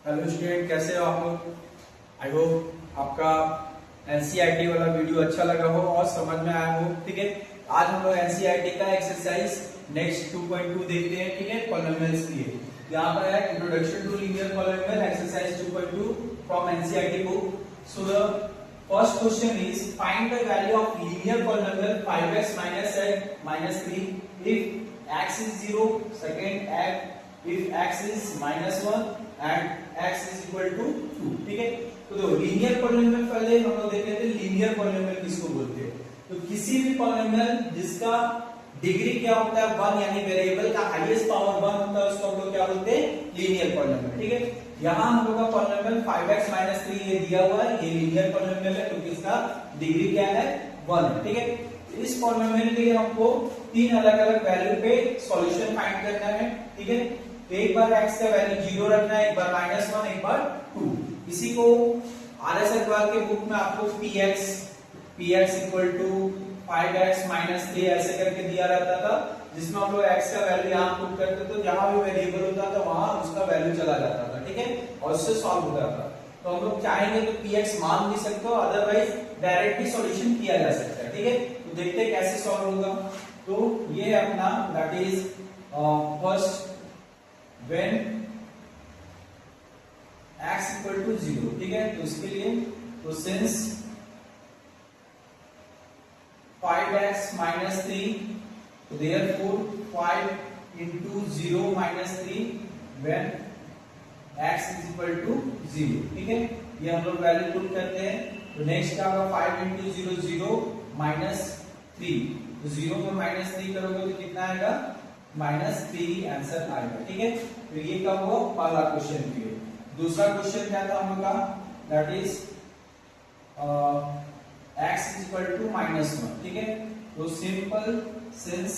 Hello student, कैसे हो आप लोग। आई होप आपका एनसीईआरटी वाला वीडियो अच्छा लगा हो और समझ में आया हो। ठीक है, आज हम लोग एनसीईआरटी का एक्सरसाइज नेक्स्ट 2.2 देखते हैं। ठीक है, पॉलिनोमियल्स के लिए यहाँ पर है introduction to linear polynomial exercise 2.2 from NCERT book. So the first question is find the value of linear polynomial 5x minus x minus 3 if x is 0, second if x is -1 and x is equal to 2। ठीक है, तो देखो linear polynomial पहले हम लोग देख रहे थे लीनियर पॉलिनोमियल किसको बोलते हैं। तो किसी भी पॉलिनोमियल जिसका डिग्री क्या होता है 1, यानी वेरिएबल का हाईएस्ट पावर 1 होता है, उसको हम लोग क्या बोलते हैं, लीनियर पॉलिनोमियल। ठीक है, यहाँ हम लोग का पॉलिनोमियल 5x minus 3 ये दिया हुआ है, ये लीनियर पॉलिनोमियल है क्योंकि इसका डिग्री क्या है 1 है। ठीक है, इस पॉलिनोमियल के लिए हमको तीन अलग अलग वैल्यू पे सॉल्यूशन फाइंड करना है। ठीक है, एक बार x का वैल्यू 0 रखना है, एक बार -1, एक बार 2। इसी को आरएस अग्रवाल के बुक में आपको px equal to 5x minus 3 ऐसे करके दिया रहता था, जिसमें हम लोग x का वैल्यू यहाँ पुट करते थे, जहां भी वेरिएबल होता था वहां उसका वैल्यू चला जाता था। ठीक है, और उससे सॉल्व होता था। तो हम लोग चाहेंगे तो px मान भी सकते हो, अदरवाइज डायरेक्टली सॉल्यूशन किया जा सकता है। ठीक है, तो देखते हैं कैसे सॉल्व होगा। तो ये है अपना that is first when x equal to 0। ठीक है, तो इसके लिए तो since 5x minus 3, therefore 5 into 0 minus 3 when x is equal to 0। ठीक है, ये हम लोग वैल्यू पुट करते हैं। तो नेक्स्ट क्या होगा 5 into 0 0 minus 3, तो 0 में -3 करोगे तो कितना आएगा -3 आंसर आएगा। ठीक है, तो ये कब हुआ पहला क्वेश्चन के लिए। दूसरा क्वेश्चन क्या था हम लोग का, that is x is equal to -1। ठीक है, तो simple since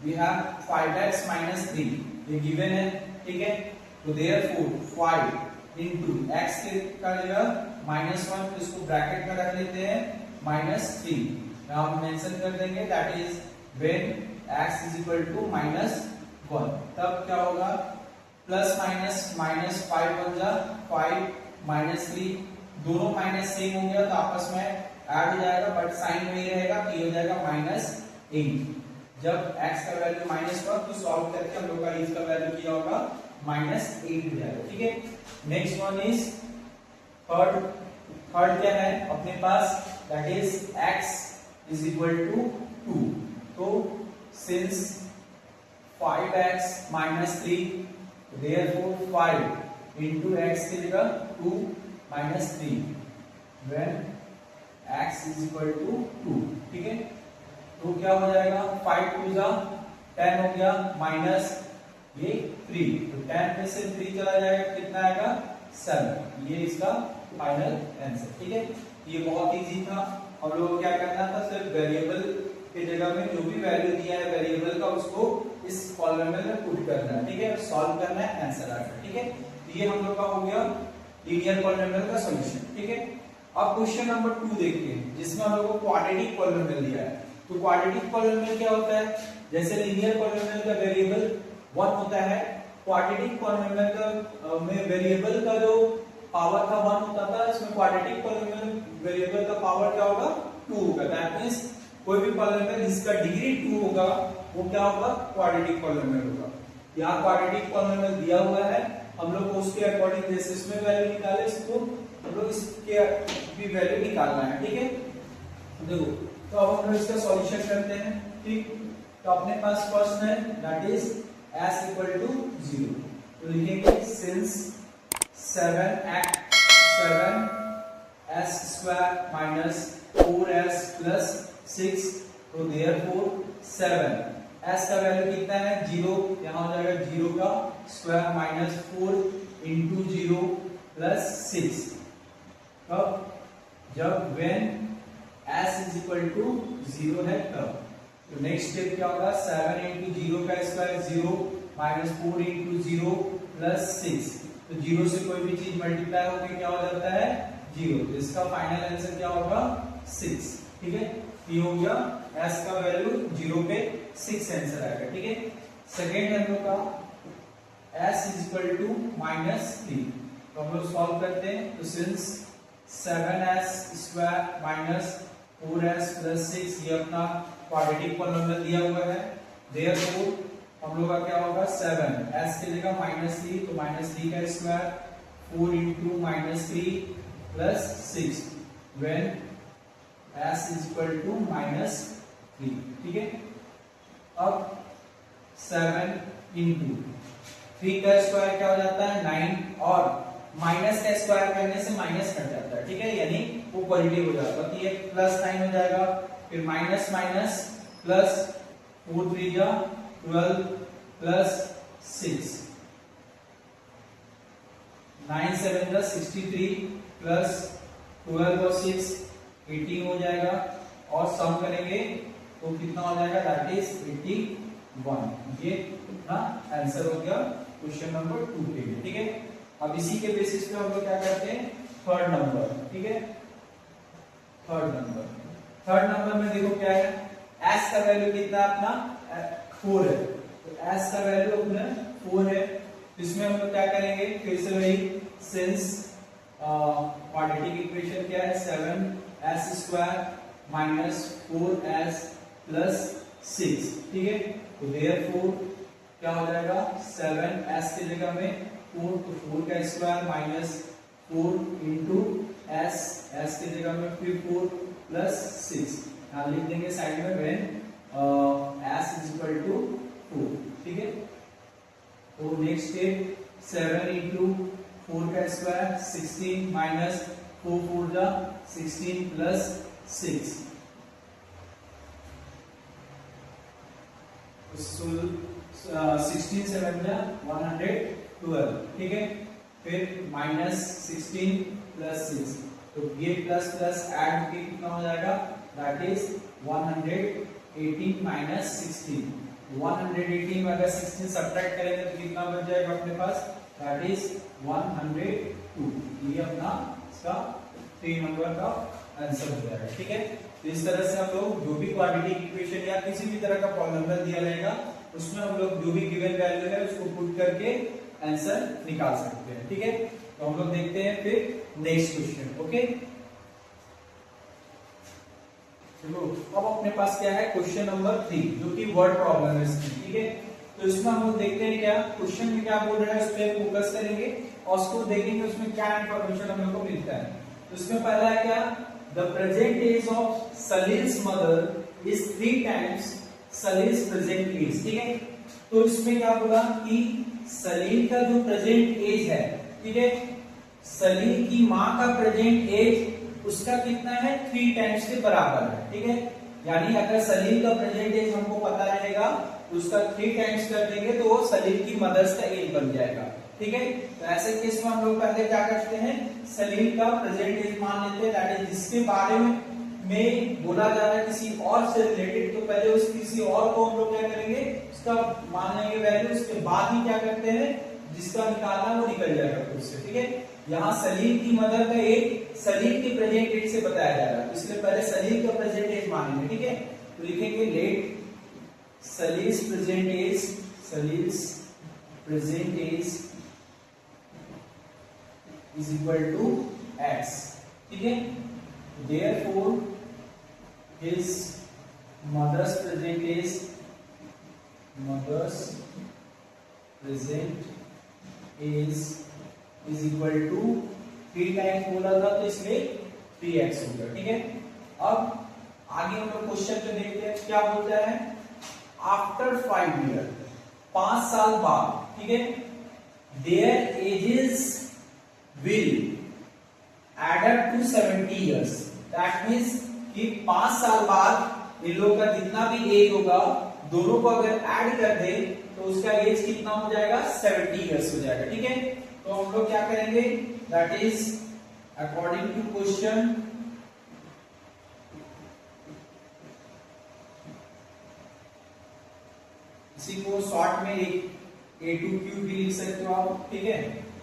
we have 5x minus 3 ये गिवन है। ठीक है, तो देयरफॉर 5 into x का जगह -1, तो इसको ब्रैकेट में रख लेते हैं -3। यहाँ हम मेंशन कर देंगे that is when x is equal to -1। तब क्या होगा प्लस माइनस -5 बन जा 5 -3, दोनों माइनस सेम हो गया तो आपस में ऐड हो जाएगा, बट साइन वही रहेगा, तो ये हो जाएगा -8। जब x का वैल्यू -1 तो सॉल्व करके हम लोग का इसका वैल्यू किया होगा -8 हो जाएगा। ठीक है, नेक्स्ट वन इज थर्ड क्या है अपने पास, that is x is equal to 2। तो since 5x minus 3, therefore 5 into x की जगह 2 minus 3 when x is equal to 2। ठीक है, तो क्या हो जाएगा 5 2 जा 10 हो गया, माइनस ये 3, तो 10 में से 3 चला जाएगा, कितना आएगा 7। ये इसका फाइनल आंसर। ठीक है, ये बहुत इजी था। हम लोग को क्या करना था, सिर्फ वेरिएबल के जगह में जो भी वैल्यू दिया है वेरिएबल का उसको इस पॉलिनोमियल में पुट करना है। ठीक है, सॉल्व करना है, आंसर आ गया। ठीक है, तो ये हम लोग का हो गया लीनियर पॉलिनोमियल का सॉल्यूशन। ठीक है, अब क्वेश्चन नंबर 2 देखते हैं, जिसमें हम लोग को क्वाड्रेटिक पॉलिनोमियल दिया है। तो क्वाड्रेटिक पॉलिनोमियल क्या होता है, जैसे लीनियर पॉलिनोमियल का वेरिएबल 1 होता है, क्वाड्रेटिक पॉलिनोमियल का में वेरिएबल का जो पावर था 1 होता था, इसमें क्वाड्रेटिक पॉलिनोमियल वेरिएबल का पावर क्या होगा 2 होगा। दैट मींस कोई भी पॉलिनोमियल जिसका डिग्री 2 होगा वो क्या होगा क्वाड्रेटिक पॉलिनोमियल होगा। यहाँ क्वाड्रेटिक पॉलिनोमियल दिया हुआ है, हम लोग को उसके अकॉर्डिंग जैसे इसमें वैल्यू निकाले, इसको हम लोग इसके भी वैल्यू निकालना है। ठीक है, देखो तो अब हम लोग इसका सॉल्यूशन करते हैं। ठीक, तो अपने पास फर्स्ट है that is s equal to 0। तो लिखेंगे since 7s square minus 4s plus 6, तो देयरफॉर 7 s का वैल्यू कितना है 0, यहां हो जाएगा 0 का स्क्वायर माइनस 4 इंटू 0 प्लस 6। कब, जब when s is equal to 0 है तब। तो नेक्स्ट स्टेप क्या होगा 7 इंटू 0 का स्क्वायर 0 माइनस 4 इंटू 0 प्लस 6, तो 0 से कोई भी चीज मल्टीप्लाई होकर क्या हो जाता है 0, तो इसका फाइनल आंसर क्या होगा 6। ठीक है, ये हो गया s का वैल्यू 0 पे 6 आंसर आएगा। ठीक है, सेकेंड हम लोग का s इज इक्वल टू -3। तो हम लोग सॉल्व करते हैं। तो since 7s square minus 4s plus 6 ये अपना क्वाड्रेटिक पॉलिनोमियल दिया हुआ है। देयरफॉर हम लोग का क्या होगा 7 s की जगह -3 तो -3 का square 4 into -3 plus 6 when s is equal to -3। ठीक है, अब 7 into 3 का स्क्वायर क्या हो जाता है 9 और माइनस का स्क्वायर करने से माइनस कट जाता है। ठीक है, यानी वो पॉजिटिव हो जाता है तो ये +9 हो जाएगा। फिर माइनस माइनस प्लस 4 3 जा 12 प्लस 6 9 7 जा 63 प्लस 12 और 6 18 हो जाएगा और सम करेंगे तो कितना हो जाएगा दैट इज 81। ये अपना आंसर हो गया क्वेश्चन नंबर 2 के लिए। ठीक है, अब इसी के बेसिस पे हम लोग क्या करते हैं थर्ड नंबर। ठीक है, थर्ड नंबर में देखो क्या है s का वैल्यू कितना अपना 4 है तो s का वैल्यू अपना 4 है। इसमें हम लोग क्या करेंगे फिर से वही सिंस क्वाड्रेटिक इक्वेशन क्या है 7s square minus 4s plus 6। ठीक है, तो देयरफॉर क्या हो जाएगा 7s की जगह में 4 तो 4 का स्क्वायर माइनस 4 इंटू s की जगह में फिर 4 प्लस 6 यहाँ लिख देंगे साइड में when s is equal to 4। ठीक है, तो नेक्स्ट स्टेप 7 इंटू 4 का स्क्वायर 16 माइनस 4 4 जा 16 प्लस 6 16 7 जा 112। ठीक है, फिर माइनस 16 प्लस 6 तो ये प्लस प्लस ऐड के कितना हो जाएगा दैट इज 118 माइनस 16। 118 में अगर 16 सब्ट्रैक्ट करेंगे तो कितना बच जाएगा अपने पास दैट इज 102। ये अपना इसका 3 नंबर का आंसर हो जाएगा। ठीक है, तो इस तरह से हम लोग जो भी क्वाड्रेटिक इक्वेशन या किसी भी तरह का पॉलिनोमियल दिया रहेगा उसमें हम लोग जो भी गिवन वैल्यू है उसको पुट करके आंसर निकाल सकते हैं। ठीक है, तो हम लोग देखते हैं फिर नेक्स्ट क्वेश्चन। ओके, चलो अब अपने पास क्या है क्वेश्चन नंबर 3 जो कि वर्ड प्रॉब्लम है इसकी। ठीक है, तो इसमें हम लोग देखते हैं क्या क्वेश्चन में क्या बोल रहा है उस पर फोकस करेंगे और उसको देखेंगे उसमें क्या इंफॉर्मेशन हम लोग को मिलता है। तो इसमें पहला है क्या the present age of Salil's mother is 3 times Salil's present age. ठीक है, तो इसमें क्या बोला कि सलील का जो प्रेजेंट एज है, ठीक है, सलील की मां का प्रेजेंट एज उसका कितना है 3 टाइम्स के बराबर है। ठीक है, यानी अगर सलील का प्रेजेंट एज हमको पता रहेगा तो उसका 3 टाइम्स कर देंगे तो वो सलील की मदर्स का एज बन जाएगा। ठीक है, तो ऐसे केस में हम लोग पहले क्या करते हैं सलील का प्रेजेंट एज मान लेते हैं दैट इज जिसके बारे में बोला जा रहा है किसी और से रिलेटेड तो पहले उस किसी और को हम लोग क्या करेंगे उसका मान लेंगे वैल्यू, उसके बाद ही क्या करते हैं जिसका निकालना वो निकल जाएगा खुद से। ठीक है, यहाँ सलील की मदर का एज सलील के प्रेजेंट एज से बताया जा रहा है इसलिए पहले सलील का प्रेजेंट एज मानेंगे। ठीक है, तो लिखेंगे let Salil's present age is equal to x। ठीक है, therefore his mother's present age is equal to 3 times बोला था तो इसलिए 3x हो गया। ठीक है, अब आगे हम लोग क्वेश्चन पे देखते हैं क्या बोलता है आफ्टर 5 ईयर 5 साल बाद। ठीक है, their ages will add up to 70 years। That means कि 5 साल बाद इन लोगों का जितना भी एज होगा दोनों को अगर ऐड कर दे तो उसका एज कितना हो जाएगा 70 इयर्स हो जाएगा। ठीक है, तो हम लोग क्या करेंगे that is according to question इसी को शॉर्ट में एक A2Q भी लिख सकते हो आप। ठीक है,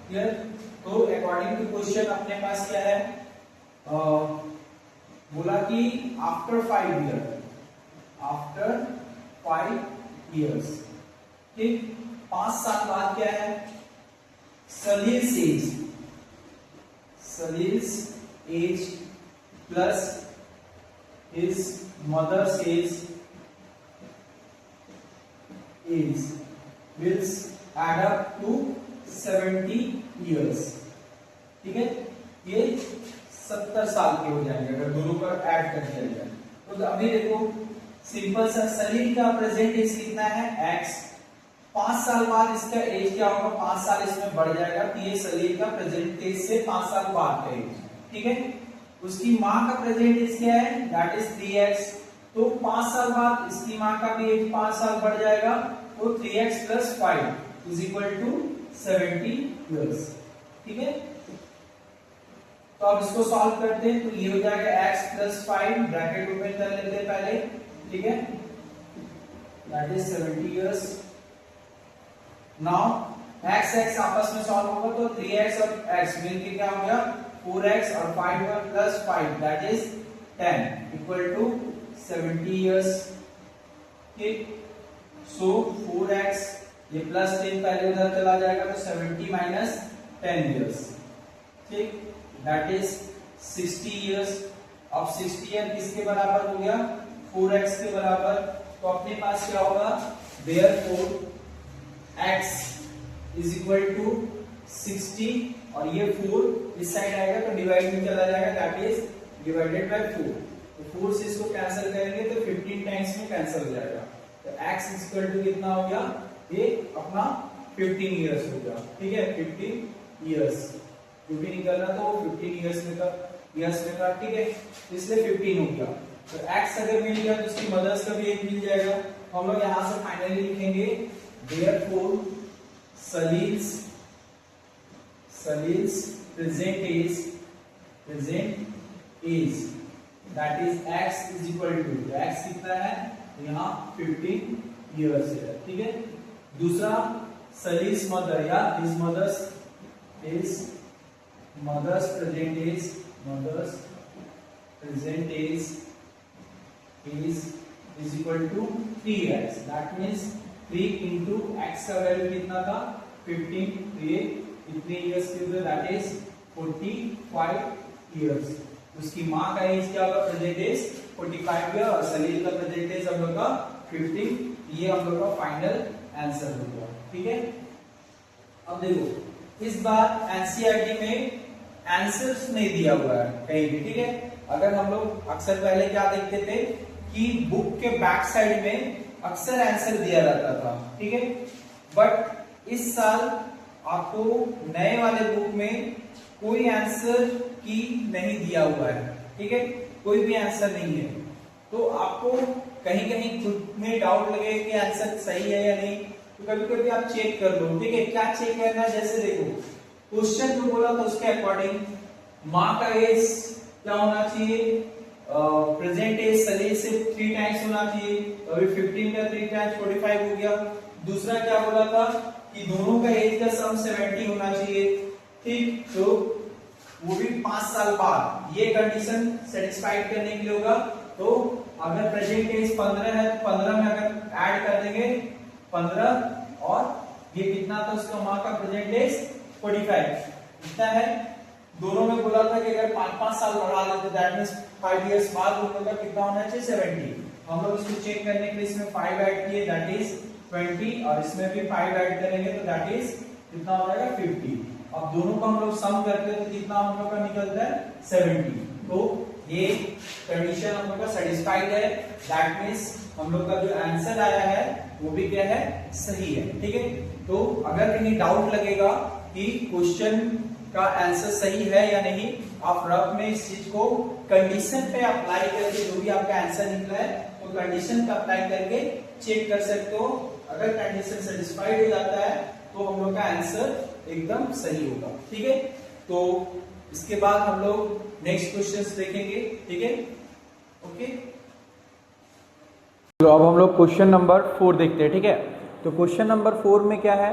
क्लियर। तो अकॉर्डिंग टू क्वेश्चन अपने पास क्या है बोला कि आफ्टर 5 इयर्स ठीक 5 साल बाद क्या है सलील्स as Salil's age plus his mother's age will add up to 70 years. ठीक है, ये 70 साल के हो जाएंगे अगर दोनों का ऐड कर दिया जाए। तो अभी देखो सिंपल सा, सलील का प्रेजेंट एज कितना है x, 5 साल बाद इसका एज क्या होगा, 5 साल इसमें बढ़ जाएगा, तो ये सलील का प्रेजेंट एज से 5 साल बाद का एज। ठीक है, उसकी माँ का प्रेजेंट एज क्या है, दैट इज 3x, तो 5 साल बाद इसकी माँ का भी एज 5 साल बढ़ जाएगा, तो 3x + 5 is equal to 70 years. ठीक है, तो अब इसको सॉल्व करते हैं, तो ये हो जाएगा x + 5, ब्रैकेट ओपन कर लेते हैं पहले। ठीक है, that is 70 years. Now x आपस में सॉल्व होगा, तो 3x और x मिलके क्या हो गया, 4x और 5 + 5 that is 10 equal to 70 years. ठीक, सो 4x ये +10 पहले उधर चला जाएगा, तो 70 - 10 इयर्स। ठीक, दैट इज 60 इयर्स। अब 60 ईयर किसके बराबर हो गया, 4x के बराबर, तो अपने पास क्या होगा, therefore x is equal to 60 और ये 4 इस साइड आएगा तो डिवाइड में चला जाएगा, दैट इज डिवाइडेड बाय 4। तो 4 से इसको कैंसिल करेंगे तो 15 टाइम्स में कैंसिल हो जाएगा, तो x इज इक्वल टू कितना हो गया, ये अपना 15 इयर्स हो गया। ठीक है, 15 इयर्स जो भी निकल रहा था वो 15 इयर्स में का। ठीक है, इसलिए 15 हो गया। तो x अगर मिल गया तो उसकी मदर्स का भी एज मिल जाएगा। हम लोग यहां से फाइनली लिखेंगे therefore Salil's present age that is x is equal to, x कितना है, यहाँ 15 years है। ठीक है, दूसरा Salil's mother या his mother's present age is equal to 3x, that means 3 into x का वैल्यू कितना था, 15, तो ये कितने इयर्स के हुए, दैट इज 45 इयर्स। उसकी माँ का एज क्या होगा, प्रेजेंट एज 45 है और सलील का प्रेजेंट एज हम लोग का 15, ये हम लोग का फाइनल आंसर होगा। ठीक है, अब देखो इस बार एनसीईआरटी में आंसर्स नहीं दिया हुआ है कहीं भी। ठीक है, अगर हम लोग अक्सर पहले क्या देखते थे कि बुक के बैक साइड में अक्सर आंसर दिया जाता था। ठीक है, बट इस साल आपको नए वाले बुक में कोई आंसर की नहीं दिया हुआ है। ठीक है, कोई भी आंसर नहीं है, तो आपको कहीं कहीं खुद में डाउट लगे कि आंसर सही है या नहीं, तो कभी कभी आप चेक कर लो। ठीक है, क्या चेक करना है, जैसे देखो क्वेश्चन जो बोला था उसके अकॉर्डिंग माँ का एज क्या होना चाहिए, प्रेजेंट एज सलील से 3 टाइम्स होना चाहिए, तो अभी 15 का 3 टाइम्स 45 हो गया। दूसरा क्या बोला था कि दोनों का एज का सम 70 होना चाहिए। ठीक, तो वो भी 5 साल बाद, ये कंडीशन सेटिस्फाइड करने के लिए होगा। तो अगर प्रेजेंट एज 15 है तो 15 में अगर ऐड कर देंगे 15 और ये कितना था उसका माँ का प्रेजेंट एज 45 कितना है, दोनों में बोला था कि अगर 5-5 साल बढ़ा लेते दैट मींस 5 इयर्स बाद दोनों का कितना होना चाहिए, 70। हम लोग इसको चेक करने के लिए इसमें 5 ऐड किए, दैट इज 20 और इसमें भी 5 ऐड करेंगे तो दैट इज कितना हो जाएगा 50। अब दोनों को हम लोग सम करते हैं तो कितना हम लोग का निकलता है 70। तो ये कंडीशन हम लोग का सेटिस्फाइड है, दैट मींस हम लोग का जो आंसर आया है वो भी क्या है, सही है। ठीक है, तो अगर कहीं डाउट लगेगा कि क्वेश्चन का आंसर सही है या नहीं, आप रफ में इस चीज को कंडीशन पे अप्लाई करके जो भी आपका आंसर निकला है तो कंडीशन पे अप्लाई करके चेक कर सकते हो। अगर कंडीशन सेटिस्फाइड हो जाता है तो हम लोग का आंसर एकदम सही होगा। ठीक है, तो इसके बाद हम लोग नेक्स्ट क्वेश्चंस देखेंगे। ठीक है, ओके, तो अब हम लोग क्वेश्चन नंबर 4 देखते हैं। ठीक है, तो क्वेश्चन नंबर 4 में क्या है,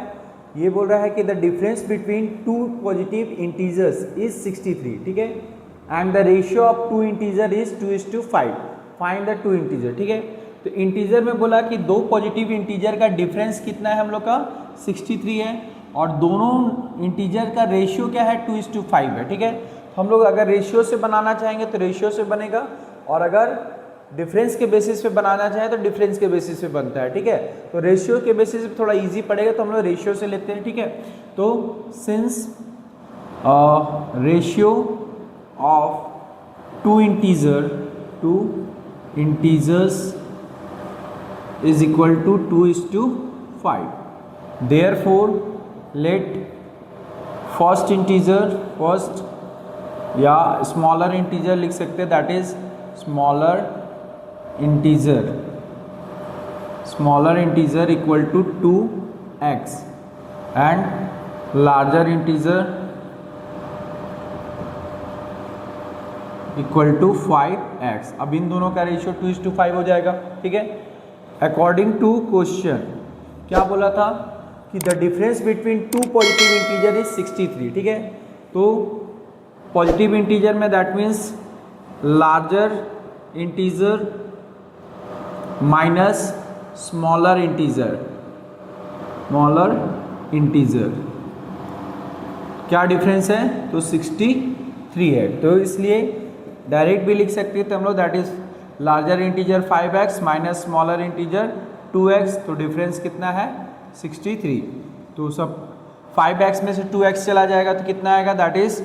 ये बोल रहा है कि the difference between 2 positive integers is 63। ठीक है, and the ratio of 2 integer is 2:5, find the 2 integer. ठीक है, तो इंटीजर में बोला कि 2 पॉजिटिव इंटीजर का डिफरेंस कितना है हम लोग का 63 है और दोनों इंटीजर का रेशियो क्या है 2:5 है। ठीक है, हम लोग अगर रेशियो से बनाना चाहेंगे तो रेशियो से बनेगा, और अगर डिफरेंस के बेसिस पे बनाना चाहें तो डिफरेंस के बेसिस पे बनता है, ठीक है। तो रेशियो के बेसिस पे थोड़ा इजी पड़ेगा तो हम लोग रेशियो से लेते हैं, ठीक है। तो since ratio of two integers is equal to 2:5, therefore let first या स्मॉलर इंटीजर लिख सकते हैं, that is smaller integer equal to 2x and larger integer equal to 5x। अब इन दोनों का रेशियो 2:5 हो जाएगा, ठीक है। अकॉर्डिंग टू क्वेश्चन क्या बोला था कि the difference between two positive integer is 63, ठीक है। तो पॉजिटिव इंटीजर में that means larger integer minus smaller integer क्या डिफरेंस है, तो 63 है। तो इसलिए डायरेक्ट भी लिख सकते थे हम लोग, that is larger integer 5x minus smaller integer 2x। तो डिफरेंस कितना है, 63। तो सब 5x में से 2x चला जाएगा तो कितना आएगा, दैट इज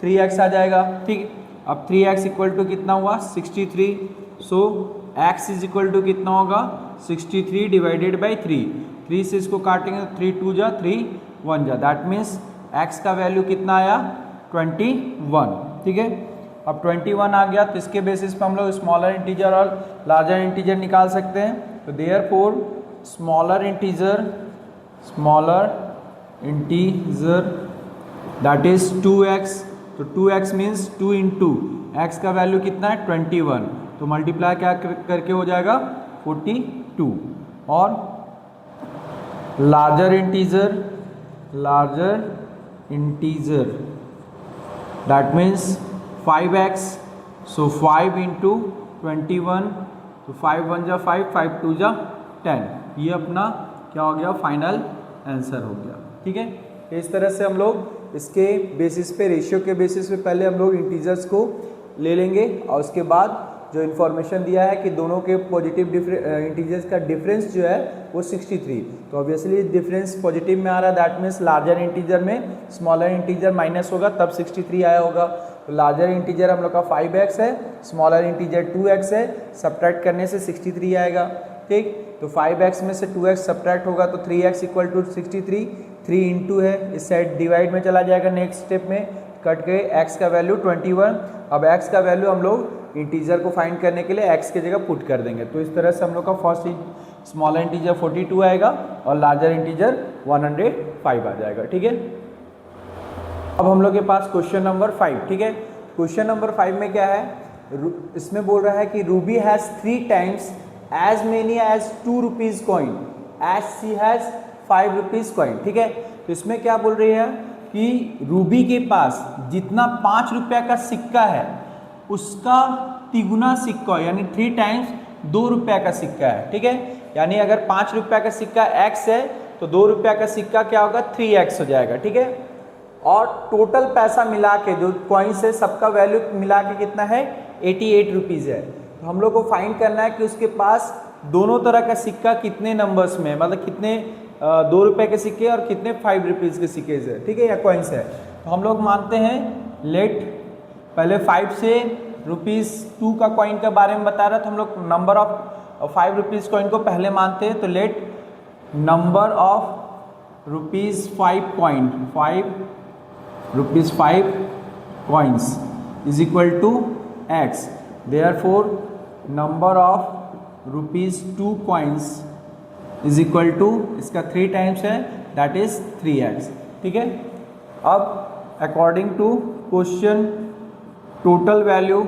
3x आ जाएगा, ठीक। अब 3x इक्वल टू कितना हुआ, 63। सो x इज इक्वल टू कितना होगा, 63 डिवाइडेड बाई 3 से इसको काटेंगे तो 3 2 जा 3 1 जा, दैट मीन्स x का वैल्यू कितना आया, 21, ठीक है। अब 21 आ गया तो इसके बेसिस पे हम लोग स्मॉलर इंटीजर और लार्जर इंटीजर निकाल सकते हैं। तो therefore smaller integer that is 2x। तो 2x मीन्स 2 इंटू एक्स का वैल्यू कितना है, 21। तो मल्टीप्लाई क्या करके हो जाएगा, 42। और larger integer that means 5x। So 5 into 21, तो 5 1 जा 5, 5 2 जा 10। ये अपना क्या हो गया, फाइनल आंसर हो गया, ठीक है। इस तरह से हम लोग इसके बेसिस पे, रेशियो के बेसिस पे पहले हम लोग इंटीजर्स को ले लेंगे, और उसके बाद जो इन्फॉर्मेशन दिया है कि दोनों के पॉजिटिव इंटीजर्स का डिफरेंस जो है वो 63। तो ऑब्वियसली डिफरेंस पॉजिटिव में आ रहा है, दैट मीन्स लार्जर इंटीजर में स्मॉलर इंटीजर माइनस होगा तब 63 आया होगा। तो लार्जर इंटीजर हम लोग का 5x है, स्मॉलर इंटीजर 2x है, सब्ट्रैक्ट करने से 63 आएगा, ठीक। तो 5x में से 2x सब्ट्रैक्ट होगा तो 3x इक्वल टू 63, 3 इंटू है, इस साइड डिवाइड में चला जाएगा, नेक्स्ट स्टेप में कट के x का वैल्यू 21। अब x का वैल्यू हम लोग इंटीजर को फाइंड करने के लिए x की जगह पुट कर देंगे। तो इस तरह से हम लोग का फर्स्ट स्मॉलर इंटीजर 42 आएगा और लार्जर इंटीजर 105 आ जाएगा, ठीक है। अब हम लोग के पास क्वेश्चन नंबर 5, ठीक है। क्वेश्चन नंबर 5 में क्या है, इसमें बोल रहा है कि Ruby has 3 times as many as 2 rupees coin as she has 5 rupees coin, ठीक है। तो इसमें क्या बोल रही है कि रूबी के पास जितना 5 रुपया का सिक्का है उसका तिगुना सिक्का, यानी 3 टाइम्स 2 रुपया का सिक्का है, ठीक है। यानी अगर 5 रुपया का सिक्का x है तो 2 रुपया का सिक्का क्या होगा, 3x हो जाएगा, ठीक है। और टोटल पैसा मिला के जो कॉइन्स है सबका वैल्यू मिला के कितना है, 88 रुपीज़ है। तो हम लोग को फाइंड करना है कि उसके पास दोनों तरह का सिक्का कितने नंबर्स में, मतलब कितने 2 रुपये के सिक्के और कितने 5 रुपीज़ के सिक्के है, ठीक है, या कॉइन्स है। तो हम लोग मानते हैं, लेट पहले 5 से ₹2 का कॉइन के बारे में बता रहा था, हम लोग नंबर ऑफ 5 रुपीज़ कॉइन को पहले मानते हैं। तो let number of ₹5 coin, 5 coins is equal to x, therefore number of ₹2 coins is equal to, इसका 3 टाइम्स है, that is 3x, ठीक है। अब according to question total value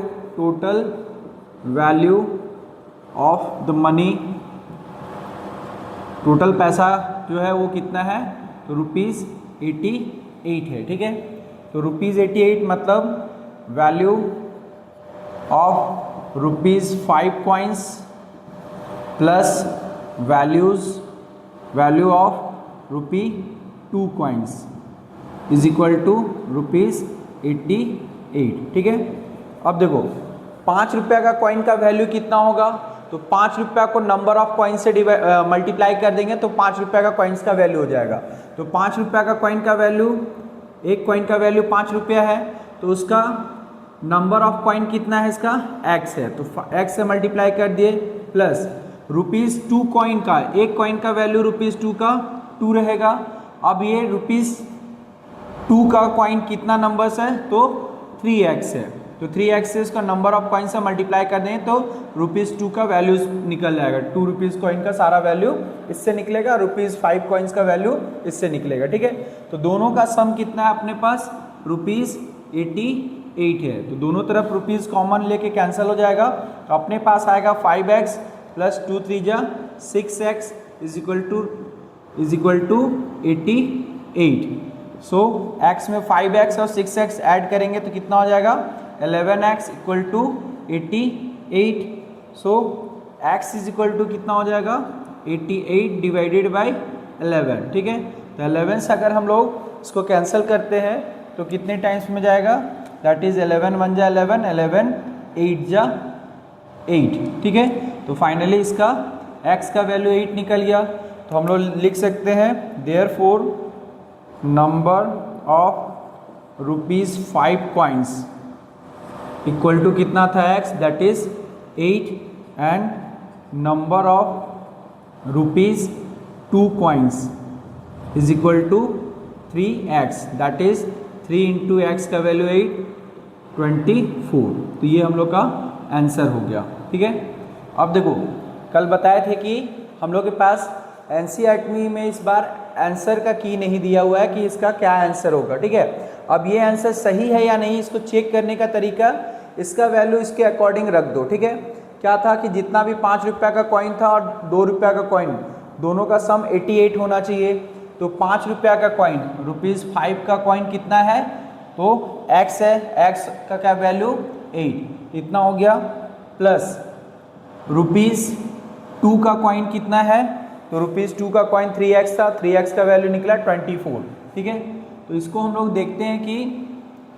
of the money, total पैसा जो है वो कितना है, तो ₹88 है, ठीक है। तो ₹88 मतलब value of ₹5 coins plus value of ₹2 coins is equal to ₹88, 8, ठीक है। अब देखो 5 रुपये का कॉइन का वैल्यू कितना होगा, तो 5 रुपये को नंबर ऑफ कॉइन से मल्टीप्लाई कर देंगे तो 5 रुपये का कॉइन्स का वैल्यू हो जाएगा। तो 5 रुपये का कॉइन का वैल्यू, एक कॉइन का वैल्यू 5 रुपया है, तो उसका नंबर ऑफ कॉइन कितना है, इसका x है, तो x से मल्टीप्लाई कर दिए, प्लस ₹2 कॉइन का, एक कॉइन का वैल्यू ₹2 का 2 रहेगा। अब ये ₹2 का कॉइन कितना नंबर्स है, तो 3x है, तो 3x से इसका नंबर ऑफ कॉइन से मल्टीप्लाई कर दें तो ₹2 का वैल्यू निकल जाएगा। 2 रुपीज़ कॉइन का सारा वैल्यू इससे निकलेगा, ₹5 कॉइन्स का वैल्यू इससे निकलेगा, ठीक है। तो दोनों का सम कितना है अपने पास, ₹88 है, तो दोनों तरफ रुपीज़ कॉमन लेके कैंसिल हो जाएगा, तो अपने पास आएगा 5x प्लस 2 3 जा 6x is equal to 88। So x में 5x और 6x ऐड करेंगे तो कितना हो जाएगा, 11x equal to 88। So x is equal to कितना हो जाएगा, 88 डिवाइडेड बाई 11, ठीक है। तो 11 से अगर हम लोग इसको कैंसिल करते हैं तो कितने टाइम्स में जाएगा, दैट इज 11 1 जा 11, 11 8 जा 8, ठीक है। तो फाइनली इसका x का वैल्यू 8 निकल गया, तो हम लोग लिख सकते हैं therefore number of ₹5 coins equal to कितना था x, that is 8, and number of ₹2 coins is equal to 3x, that is 3 into x का वैल्यू 8, 24। तो ये हम लोग का आंसर हो गया, ठीक है। अब देखो कल बताए थे कि हम लोग के पास NCERT में इस बार आंसर का की नहीं दिया हुआ है कि इसका क्या आंसर होगा, ठीक है। अब ये आंसर सही है या नहीं, इसको चेक करने का तरीका, इसका वैल्यू इसके अकॉर्डिंग रख दो, ठीक है। क्या था कि जितना भी 5 रुपये का कॉइन था और 2 रुपये का कॉइन, दोनों का सम 88 होना चाहिए। तो 5 रुपये का कॉइन, ₹5 का कॉइन कितना है, तो x है, x का क्या वैल्यू 8, इतना हो गया, प्लस ₹2 का कॉइन कितना है, तो ₹2 का कॉइन 3x था, 3x का वैल्यू निकला 24, ठीक है। तो इसको हम लोग देखते हैं कि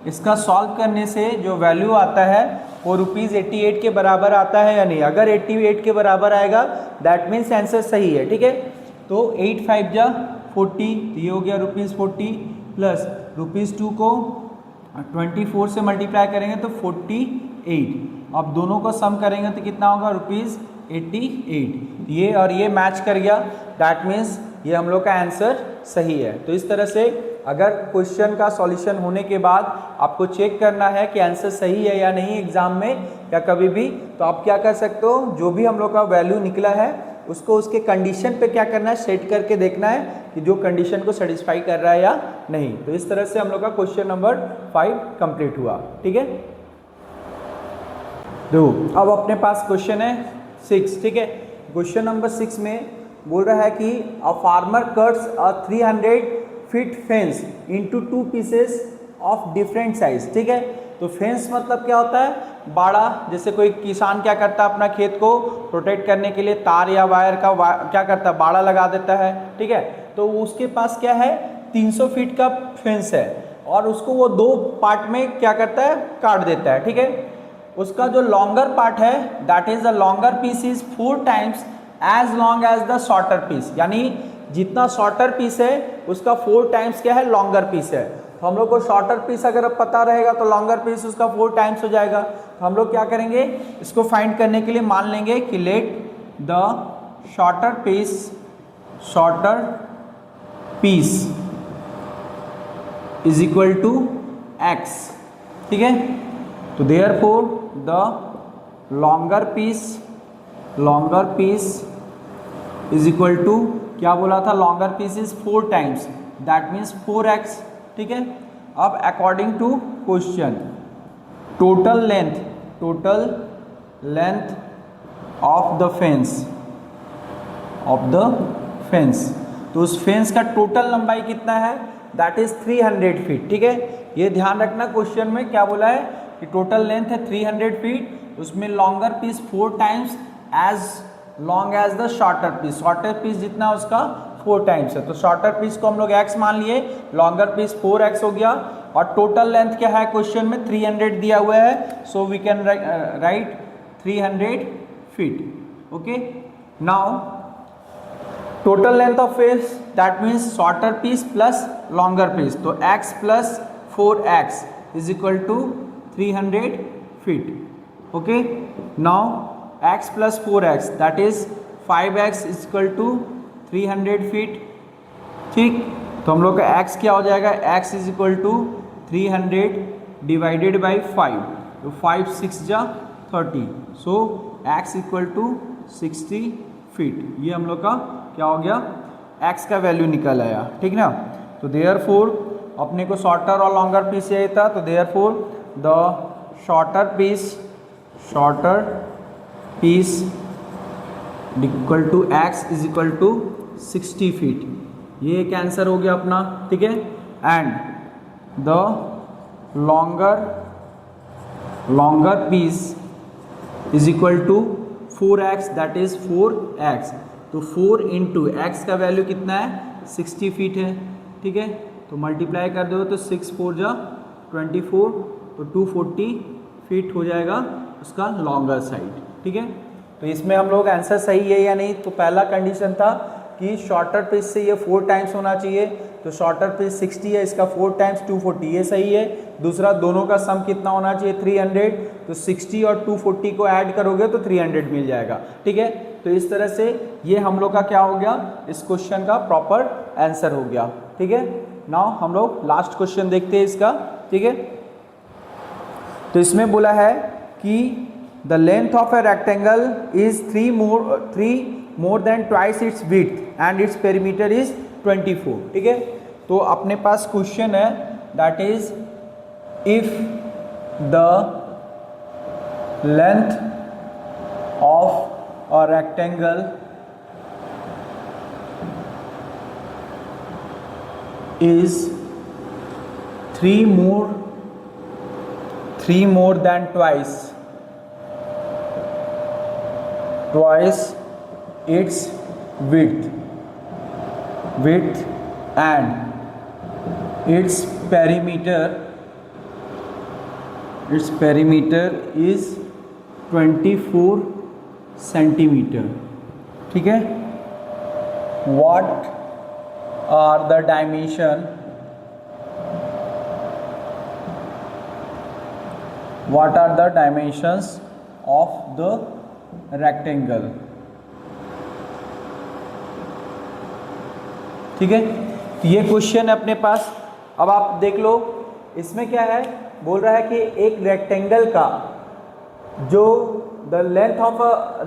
इसका सॉल्व करने से जो वैल्यू आता है वो ₹88 के बराबर आता है या नहीं। अगर 88 के बराबर आएगा दैट मीन्स आंसर सही है, ठीक है। तो 8 5 जा 40, ये हो गया ₹40, प्लस ₹2 को 24 से मल्टीप्लाई करेंगे तो 48। अब दोनों को सम करेंगे तो कितना होगा, ₹88। ये और ये मैच कर गया, दैट मीन्स ये हम लोग का आंसर सही है। तो इस तरह से अगर क्वेश्चन का सॉल्यूशन होने के बाद आपको चेक करना है कि आंसर सही है या नहीं एग्जाम में या कभी भी, तो आप क्या कर सकते हो, जो भी हम लोग का वैल्यू निकला है उसको उसके कंडीशन पे क्या करना है, सेट करके देखना है कि जो कंडीशन को सेटिस्फाई कर रहा है या नहीं। तो इस तरह से हम लोग का क्वेश्चन नंबर 5 कंप्लीट हुआ, ठीक है। देखो अब अपने पास क्वेश्चन है 6, ठीक है। क्वेश्चन नंबर 6 में बोल रहा है कि a farmer cuts a 300 feet fence into 2 pieces of different size, ठीक है। तो फेंस मतलब क्या होता है, बाड़ा। जैसे कोई किसान क्या करता है, अपना खेत को प्रोटेक्ट करने के लिए तार या वायर का क्या करता है, बाड़ा लगा देता है, ठीक है। तो उसके पास क्या है, 300 फीट का फेंस है और उसको वो 2 पार्ट में क्या करता है, काट देता है, ठीक है। उसका जो लॉन्गर पार्ट है that is the longer piece is 4 times as long as the shorter piece, यानी जितना शॉर्टर पीस है उसका 4 टाइम्स क्या है, लॉन्गर पीस है। तो हम लोग को शॉर्टर पीस अगर अब पता रहेगा तो लॉन्गर पीस उसका 4 टाइम्स हो जाएगा। तो हम लोग क्या करेंगे, इसको फाइंड करने के लिए मान लेंगे कि let the shorter piece is equal to x, ठीक है। तो therefore the longer piece is equal to, क्या बोला था, longer piece is 4 times, that means 4x, ठीक है। अब according to question total length of the fence, तो उस फेंस का टोटल लंबाई कितना है, दैट इज 300 फीट, ठीक है। ये ध्यान रखना, क्वेश्चन में क्या बोला है कि टोटल लेंथ है 300 फीट, उसमें longer piece 4 times as long as the shorter piece जितना उसका 4 टाइम्स है। तो शॉर्टर पीस को हम लोग x मान लिए, लॉन्गर पीस 4x हो गया, और टोटल लेंथ क्या है क्वेश्चन में 300 दिया हुआ है, so we can write 300 feet. Okay, now total length of piece that means shorter piece plus longer piece, तो x plus 4x is equal to 300 feet. Okay, now x plus 4x that is 5x is equal to 300 feet. ठीक, तो हम लोग का x क्या हो जाएगा, x is equal to 300 divided by 5, तो 5 6 जा 30, so x equal to 60 feet. ये हम लोग का क्या हो गया, x का वैल्यू निकल आया। ठीक ना, तो देयरफॉर अपने को शॉर्टर और लॉन्गर पीस चाहिए था, तो therefore the shorter piece equal to x is equal to 60 feet. ये एक आंसर हो गया अपना। ठीक है, and the longer piece is equal to 4x that is 4x, तो 4 इंटू एक्स का वैल्यू कितना है 60 फीट है। ठीक है, तो मल्टीप्लाई कर दो तो 6 4 जा 24, तो 240 फीट हो जाएगा उसका लॉन्गर साइड। ठीक है, तो इसमें हम लोग आंसर सही है या नहीं, तो पहला कंडीशन था कि शॉर्टर पीस से ये 4 टाइम्स होना चाहिए, तो शॉर्टर पीस 60 है, इसका 4 टाइम्स 240, ये सही है। दूसरा, दोनों का सम कितना होना चाहिए 300, तो 60 और 240 को ऐड करोगे तो 300 मिल जाएगा। ठीक है, तो इस तरह से ये हम लोग का क्या हो गया, इस क्वेश्चन का प्रॉपर आंसर हो गया। ठीक है, नाउ हम लोग लास्ट क्वेश्चन देखते हैं इसका। ठीक है, तो इसमें बोला है कि the length of a rectangle is 3 more than twice its width and its perimeter is 24। ठीक है, तो अपने पास क्वेश्चन है that is if the length of a rectangle is 3 more than twice its width and its perimeter is 24 centimeter। ठीक है, what are the dimensions of the rectangle। ठीक है, तो ये क्वेश्चन है अपने पास। अब आप देख लो इसमें क्या है, बोल रहा है कि एक रेक्टेंगल का जो the length of a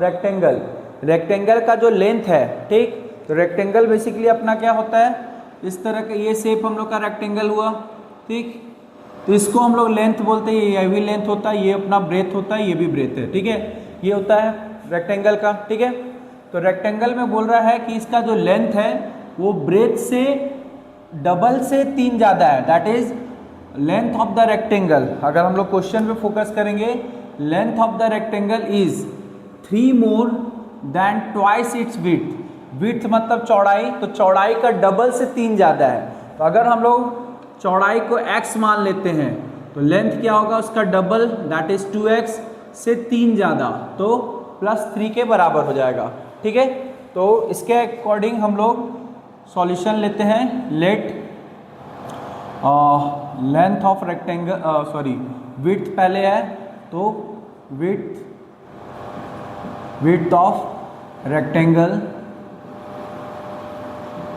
rectangle का जो लेंथ है, ठीक, तो रेक्टेंगल बेसिकली अपना क्या होता है, इस तरह का ये शेप हम लोग का रेक्टेंगल हुआ। ठीक, तो इसको हम लोग लेंथ बोलते हैं, ये भी लेंथ होता है, ये अपना ब्रेथ होता है, ये भी ब्रेथ है। ठीक है, ये होता है रेक्टेंगल का। ठीक है, तो रेक्टेंगल में बोल रहा है कि इसका जो लेंथ है वो ब्रेथ से डबल से 3 ज़्यादा है, that is length of the rectangle. अगर हम लोग क्वेश्चन पे फोकस करेंगे, length of the rectangle is 3 more than twice its width मतलब चौड़ाई, तो चौड़ाई का डबल से 3 ज़्यादा है। तो अगर हम लोग चौड़ाई को x मान लेते हैं तो लेंथ क्या होगा उसका डबल, दैट इज 2x से 3 ज़्यादा, तो +3 के बराबर हो जाएगा। ठीक है, तो इसके अकॉर्डिंग हम लोग सॉल्यूशन लेते हैं। Let length of rectangle width पहले है, तो width of rectangle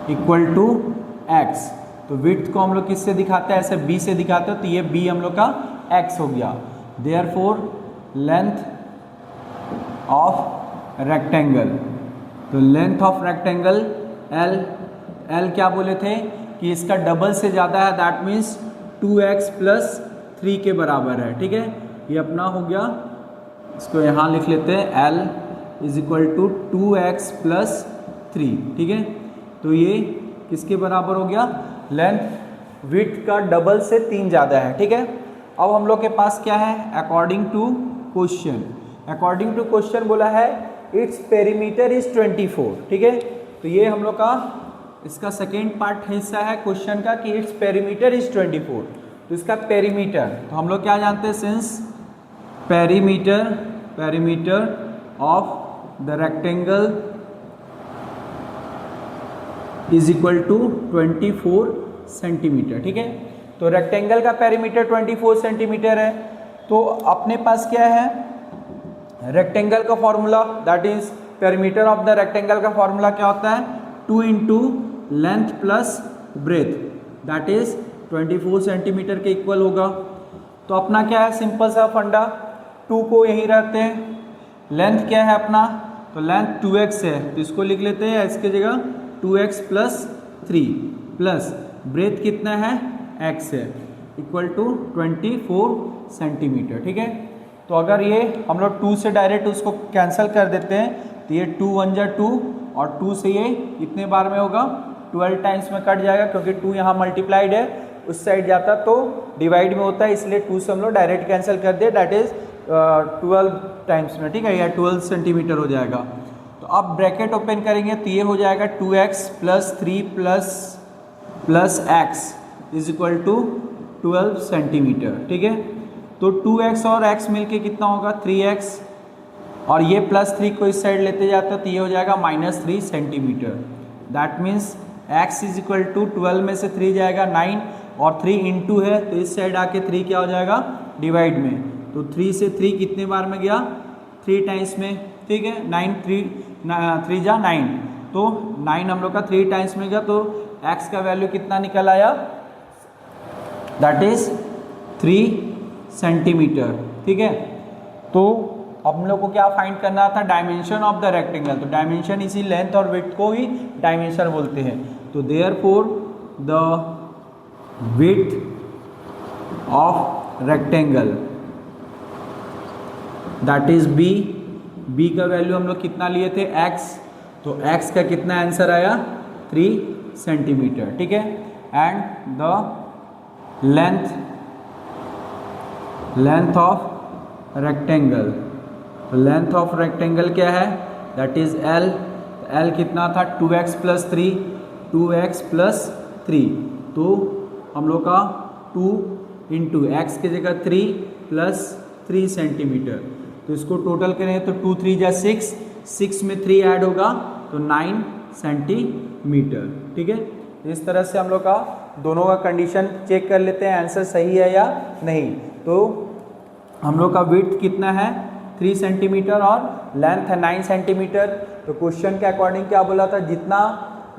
equal to x। तो विड्थ को हम लोग किससे दिखाते हैं, ऐसे b से दिखाते हैं, तो ये b हम लोग का x हो गया। देयरफॉर लेंथ ऑफ रेक्टेंगल, तो लेंथ ऑफ रेक्टेंगल L क्या बोले थे कि इसका डबल से ज़्यादा है, दैट मीन्स 2x + 3 के बराबर है। ठीक है, ये अपना हो गया, इसको यहाँ लिख लेते हैं L is equal to 2x + 3। ठीक है, तो ये किसके बराबर हो गया, लेंथ विड्थ का डबल से 3 ज़्यादा है। ठीक है, अब हम लोग के पास क्या है, अकॉर्डिंग टू क्वेश्चन बोला है इट्स पेरीमीटर इज 24। ठीक है, तो ये हम लोग का इसका सेकेंड पार्ट हिस्सा है क्वेश्चन का कि इट्स पेरीमीटर इज 24। तो इसका पेरीमीटर, तो हम लोग क्या जानते हैं, since perimeter of the rectangle is equal to 24 centimetre. ठीक है, तो रेक्टेंगल का पेरीमीटर 24 सेंटीमीटर है। तो अपने पास क्या है, रेक्टेंगल का formula, that is perimeter of the rectangle का फॉर्मूला क्या होता है, 2 into length plus breadth, that is 24 centimetre के इक्वल होगा। तो अपना क्या है, सिंपल सा फंडा, 2 को यहीं रहते हैं, लेंथ क्या है अपना, तो लेंथ 2x है, तो इसको लिख लेते हैं x की जगह 2x प्लस 3 प्लस ब्रेथ कितना है, x है, इक्वल टू 24 सेंटीमीटर। ठीक है, तो अगर ये हम लोग 2 से डायरेक्ट उसको कैंसिल कर देते हैं, तो ये 2 1 जा 2 और 2 से ये कितने बार में होगा, 12 टाइम्स में कट जाएगा, क्योंकि 2 यहाँ मल्टीप्लाइड है, उस साइड जाता तो डिवाइड में होता है, इसलिए 2 से हम लोग डायरेक्ट कैंसिल कर दिए, दैट इज 12 टाइम्स में। ठीक है, या 12 सेंटीमीटर हो जाएगा। तो अब ब्रैकेट ओपन करेंगे तो ये हो जाएगा 2x plus 3 plus x is equal to 12 centimetre. ठीक है, तो 2x और x मिलके कितना होगा, 3x, और ये प्लस 3 को इस साइड लेते जाते तो ये हो जाएगा -3 centimetre. That means x is equal to 12 में से 3 जाएगा 9, और 3 इंटू है तो इस साइड आके 3 क्या हो जाएगा, डिवाइड में, तो 3 से 3 कितने बार में गया, 3 टाइम्स में। ठीक है, 3 जा 9, तो 9 हम लोग का 3 टाइम्स में गया, तो x का वैल्यू कितना निकल आया, दैट इज 3 सेंटीमीटर। ठीक है, तो हम लोग को क्या फाइंड करना था, डायमेंशन ऑफ द रेक्टेंगल। तो डायमेंशन इसी लेंथ और विड्थ को ही डायमेंशन बोलते हैं। तो therefore the width of rectangle that is b का वैल्यू हम लोग कितना लिए थे, x, तो x का कितना आंसर आया, 3 सेंटीमीटर। ठीक है, and the length of rectangle, तो लेंथ ऑफ रेक्टेंगल क्या है, दैट इज L कितना था, 2x प्लस 3, तो हम लोग का 2 इंटू एक्स की जगह 3 प्लस 3 सेंटीमीटर, तो इसको टोटल करें तो 2 3 जा 6, 6 में 3 ऐड होगा तो 9 सेंटीमीटर। ठीक है, इस तरह से हम लोग का दोनों का कंडीशन चेक कर लेते हैं, आंसर सही है या नहीं। तो हम लोग का विड्थ कितना है, 3 सेंटीमीटर, और लेंथ है 9 सेंटीमीटर। तो क्वेश्चन के अकॉर्डिंग क्या बोला था, जितना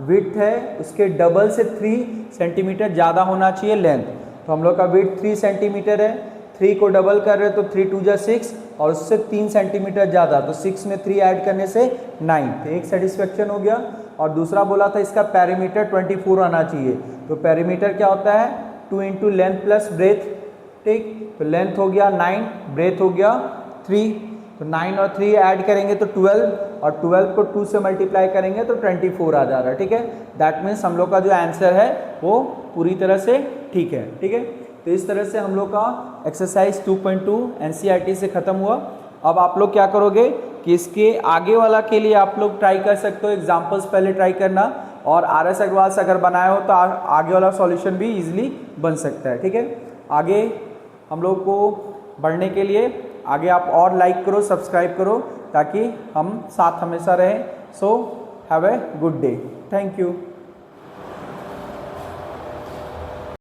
विड्थ है उसके डबल से 3 सेंटीमीटर ज़्यादा होना चाहिए लेंथ। तो हम लोग का विड्थ 3 सेंटीमीटर है, 3 को डबल कर रहे हैं तो 3 2 जा 6, और उससे 3 सेंटीमीटर ज़्यादा, तो 6 में 3 ऐड करने से 9, तो एक सेटिस्फेक्शन हो गया। और दूसरा बोला था इसका पेरीमीटर 24 आना चाहिए। तो पेरीमीटर क्या होता है, 2 इंटू लेंथ प्लस ब्रेथ। ठीक, तो लेंथ हो गया 9, ब्रेथ हो गया 3, तो 9 और 3 ऐड करेंगे तो 12, और 12 को 2 से मल्टीप्लाई करेंगे तो 24 आ जा रहा है। ठीक है, दैट मीन्स हम लोग का जो आंसर है वो पूरी तरह से ठीक है। ठीक है, तो इस तरह से हम लोग का एक्सरसाइज 2.2 एनसीईआरटी से ख़त्म हुआ। अब आप लोग क्या करोगे कि इसके आगे वाला के लिए आप लोग ट्राई कर सकते हो, एग्जाम्पल्स पहले ट्राई करना, और RS अग्रवाल से अगर बनाया हो तो आगे वाला सॉल्यूशन भी इजीली बन सकता है। ठीक है, आगे हम लोग को बढ़ने के लिए आगे आप और लाइक करो, सब्सक्राइब करो, ताकि हम साथ हमेशा रहें। So have a good day, thank you.